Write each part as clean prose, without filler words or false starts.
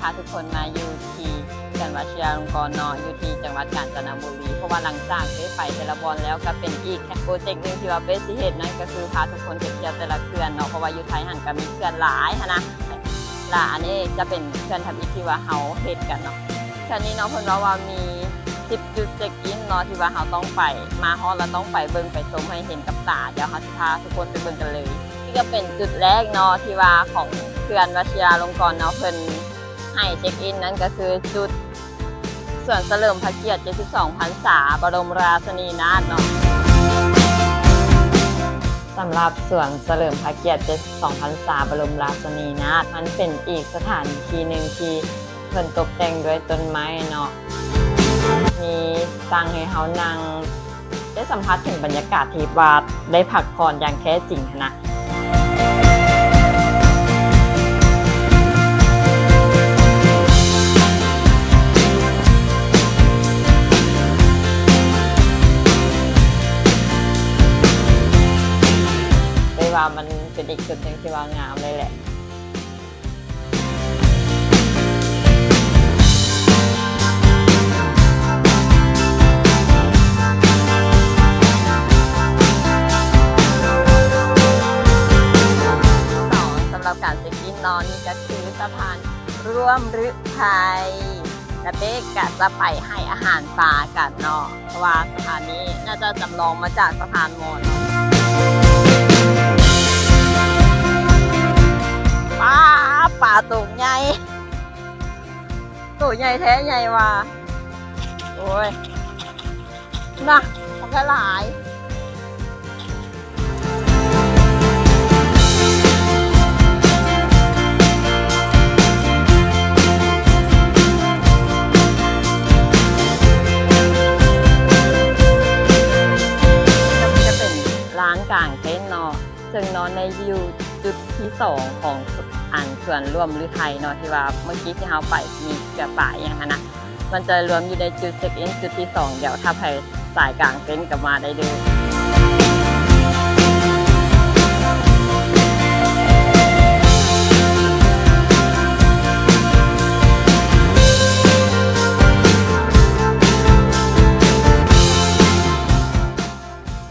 าทุกคนมาอยู่ที่เขื่อนวชิราลงกรณ์เนาะอยู่ที่จังหวัดกาญจนบุรีเพราะว่าหลังจากได้ไปแต่ละบอนแล้วก็เป็นอีกโปรเจกต์นึงที่ว่าเป็นสิเหตุนั่นก็คือพาทุกคนไปเที่ยวแต่ละเขื่อนเนาะเพราะว่าอยู่ไทยหันก็มีเขื่อนหลายนะและอันนี้จะเป็นเขื่อนทำอีกที่ว่าเฮาเฮ็ดกันเนาะเขื่อนนี้เนาะเพิ่นว่ามี10 จุดเช็คอินเนาะที่ว่าเฮาต้องไปมาฮอดแล้วต้องไปเบิ่งไปชมให้เห็นกับตาเดี๋ยวเฮาสิพาทุกคนไปเบิ่งกันเลยนี่ก็เป็นจุดแรกเนาะที่ว่าของเขื่อนวชิราลงกรณ์เนาะเพิ่นให้เช็คอินนั่นก็คือจุดสวนเฉลิมพระเกียรติ72 พรรษาบรมราชินีนาถเนาะสำหรับสวนเฉลิมพระเกียรติ72 พรรษาบรมราชินีนาถมันเป็นอีกสถานที่หนึ่งที่เพิ่นตกแต่งด้วยต้นไม้เนาะมีตั้งให้เฮานั่งได้สัมผัสถึงบรรยากาศที่ว่าได้พักผ่อนอย่างแท้จริงนะว่ามันเป็นอีกจุดหนึ่งที่ว่างามเลยแหละสำหรับการเช็คอินนอนนี่ก็คือสะพานร่วมฤทัยและเบ๊กก็จะไปให้อาหารปลากันเนาะเพราะว่าสถานนี้น่าจะจำลองมาจากสะพานมอญปลาตัวใหญ่แท้ใหญ่ว่ะโอ้ยนะมันก็หลายจะเป็นร้านกลางเต็นท์เนาะซึ่งนอนในวิวจุดที่2ของส่วนรวมฤทัยเนาะที่ว่าเมื่อกี้ที่เราไปมีเกือบป่าอย่างนั้นนะมันจะรวมอยู่ในจุดเช็คอินจุดที่2เดี๋ยวถ้าใครสายกลางเต็นท์กลับมาได้เลย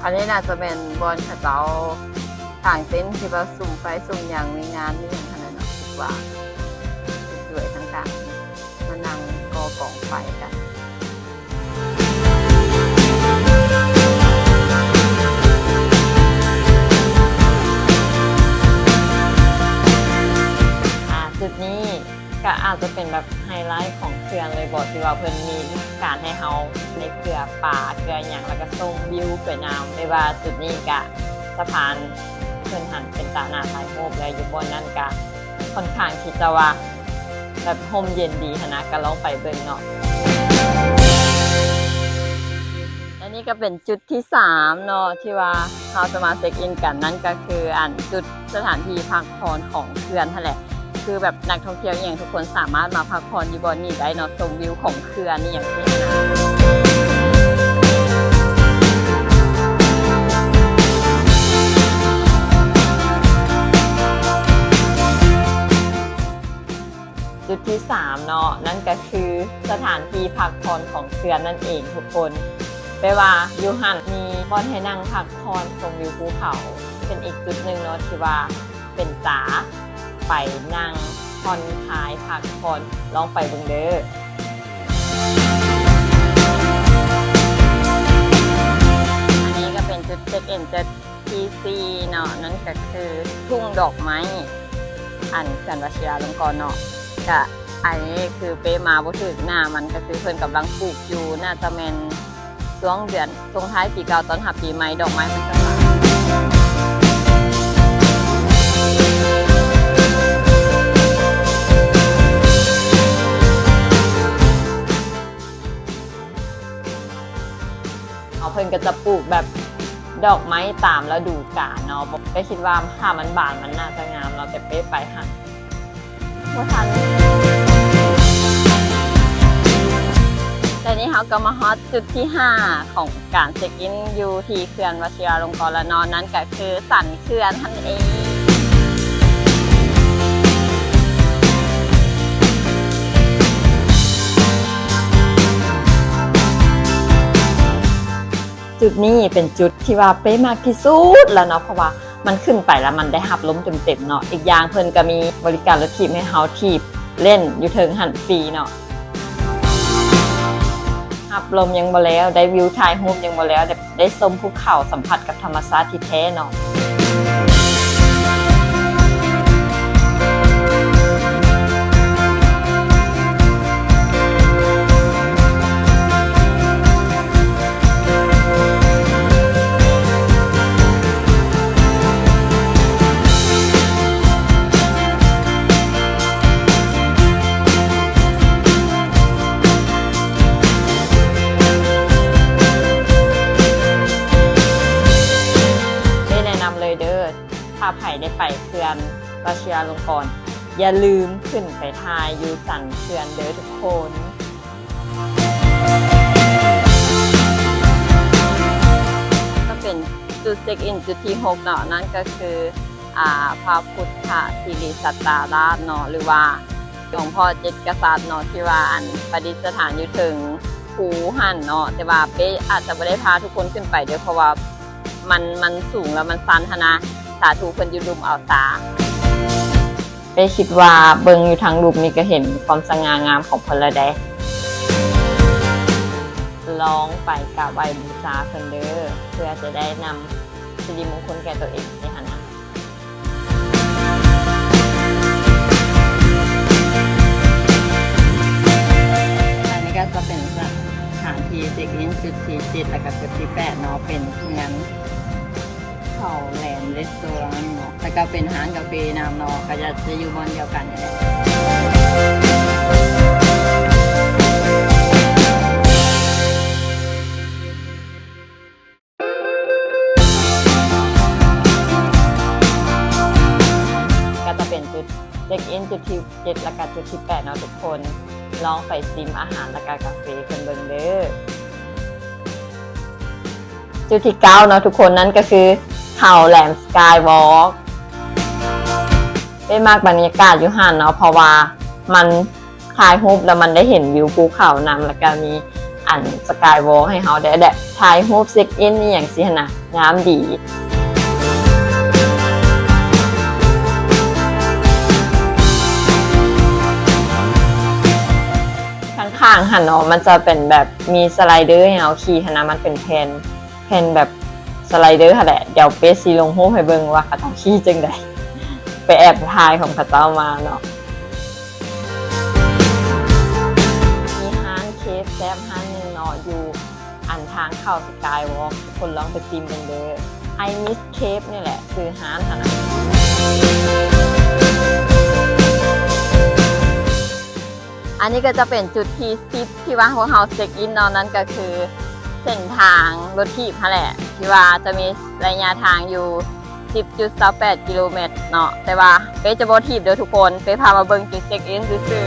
อันนี้น่าจะเป็นบอนขะเจ้ากางเต็นท์ที่ว่าสุ่มไฟสุ่มอย่างมีงานนี่อย่างขนาดนั้นคิดว่าสวยทั้งกลางมานั่งกองไฟกันจุดนี้ก็อาจจะเป็นแบบไฮไลท์ของเขื่อนเลยบอกที่ว่าเพิ่นมีการให้เฮาในเกลือป่าเกลืออย่างแล้วก็ชมวิวสวยงามไม่ว่าจุดนี้ก็สะพานเพิ่นหันเป็นตาหน้าถ่ายรูปเลยอยู่บนนั้นก็ค่อนข้างที่จะว่าแบบร่มเย็นดีนะก็ลองไปเบิ่งเนาะและนี่ก็เป็นจุดที่3เนาะที่ว่าเราจะมาเช็คอินกันนั่นก็คือจุดสถานที่พักผ่อนของเขื่อนนั่นแหละคือแบบนักท่องเที่ยวอย่างทุกคนสามารถมาพักผ่อนอยู่บนนี้ได้เนาะชมวิวของเขื่อนนี่อย่างที่จุดที่3เนาะนั่นก็คือสถานที่พักผ่อนของเขื่อนนั่นเองทุกคนแปลว่าอยู่หันมีบ่อนให้นั่งพักผ่อนชมวิวภูเขาเป็นอีกจุดหนึ่งเนาะที่ว่าเป็นจ๋าไปนั่งผ่อนคลายพักผ่อนลองไปเบิ่งเด้ออันนี้ก็เป็นจุดเช็คอินจุดที่4เนาะนั่นก็คือทุ่งดอกไม้เขื่อนวชิราลงกรณ์เนาะก็อันนี้คือเปมาบ่ถึงหน้ามันก็คือเพิ่นกำลังปลูกอยู่น่าจะแม่นช่วงเดือนช่วงท้ายปีเก่าต้นรับปีใหม่ดอกไม้มันจะบานเพิ่นก็จะปลูกแบบดอกไม้ตามฤดูกาลเนาะก็คิดว่าถ้ามันบานมันน่าจะงามเราแต่เป๊ะไปหันบ่ทันแต่นี้เราก็มาฮอตจุดที่5ของการเช็คอินอยู่ที่เขื่อนวชิราลงกรณ์และนอนนั้นก็คือสันเขื่อนนั่นเอง อ จุดนี้เป็นจุดที่ว่าเป๊ะมากที่สุดแล้วเนาะเพราะว่ามันขึ้นไปแล้วมันได้หับล้มเต็มๆเนาะอีกอย่างเพิ่นก็มีบริการรถถีบให้เฮาถีบเล่นอยู่เทิงหันฟรีเนาะหับลมยังบ่แล้วได้วิวถ่ายรูปยังบ่แล้วได้ชมภูเขาสัมผัสกับธรรมชาติที่แท้เนาะถ้าไผ่ได้ไปเขื่อนวชิราลงกรณ์อย่าลืมขึ้นไปทายอยู่สันเขื่อนเด้อทุกคนก็เป็นจุดเช็คอินจุดที่6เนาะนั่นก็คือพระพุทธสิริสัตตาราชเนาะหรือว่าหลวงพ่อเจ็ดกษัตริย์เนาะที่ว่าอันประดิษฐานอยู่ถึงภูหันเนาะแต่ว่าเป๊ะอาจจะไม่ได้พาทุกคนขึ้นไปเด้อเพราะว่ามันสูงแล้วมันซันทนะสาธุเพิ่นอยู่รุมเอาซาไปคิดว่าเบิ่งอยู่ทางรูปนี้ก็เห็นความสง่างามของเพิ่นแล้วเด้ลองไปกราบไหว้บูชาเพิ่นเด้อเพื่อจะได้นำสิริมงคลแก่ตัวเองในฐานะอันนี้ก็จะเป็นสถานที่เช็คอินจุดที่7และก็จุดที่8เนาะเป็นงานเขาแลนด์รีสอร์ทเนาะแล้วก็เป็นร้านกาแฟน้ำเนาะก็จะอยู่บนเดียวกันนี่แหละก็จะเป็นจุดเช็คอินจุดที่7และก็จุดที่8เนาะทุกคนลองไปซิมอาหารและก็กาแฟกันเบิ่งเด้อจุดที่9เนาะทุกคนนั่นก็คือเขาแหลมสกายวอล์กเป็นมากบรรยากาศอยู่หันเนาะเพราะว่ามันถ่ายรูปแล้วมันได้เห็นวิวภูเขานำแล้วก็มีอันสกายวอล์กให้เขาได้ถ่ายรูปเช็คอินนี่อย่างสินะงามดีข้างๆหันเนาะมันจะเป็นแบบมีสไลเดอร์ให้เราขี่นะมันเป็นแผ่นแบบสไลเดอร์ค่ะแหละเดี๋ยวเปซีลงรูปให้เบิ่งว่าเขาต้องขี่จังไดไปแอบถ่ายของเขาเจ้ามาเนาะมีร้านเคฟแซ่บร้านนึงเนาะอยู่อันทางเข้าสกายวอล์กคนลองไปซิมกันเด้อไอมิสเคฟนี่แหละซื้อร้านค่ะนะอันนี้ก็จะเป็นจุดที่10ที่ว่าพวกเราเช็คอินเนาะนั่นก็คือเส้นทางรถถีบนั่นแหละที่ว่าจะมีระยะทางอยู่ 10.28 กิโลเมตรเนาะแต่ว่าเป๊ะจะบ่ถีบเด้อทุกคนเป๊ะพามาเบิ่งจุดเช็คอินซื่อ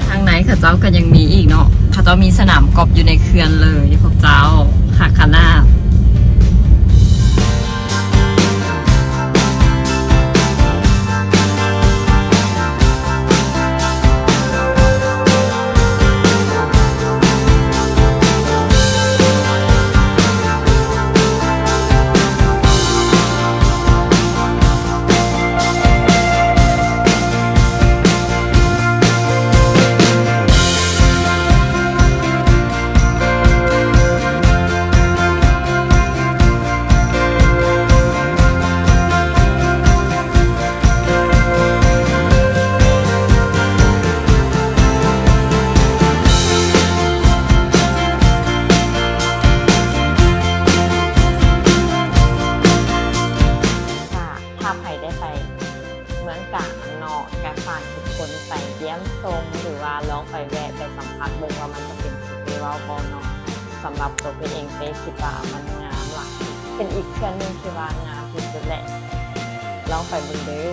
ทางไหนข้าเจ้าก็ยังมีอีกเนาะข้าเจ้ามีสนามกอล์ฟอยู่ในเขื่อนเลยพวกเจ้าหักขนาดคนไปเยี่ยมชมหรือว่าลองไปแวะไปสัมผัสเบิ่งว่ามันจะเป็นสเปเชียลบ่เนาะสำหรับตัวเองเป๊คิดว่ามันงามหลักเป็นอีกเขื่อนนึงที่ว่างามที่สุดแหละลองไปเบิ่งเด้อ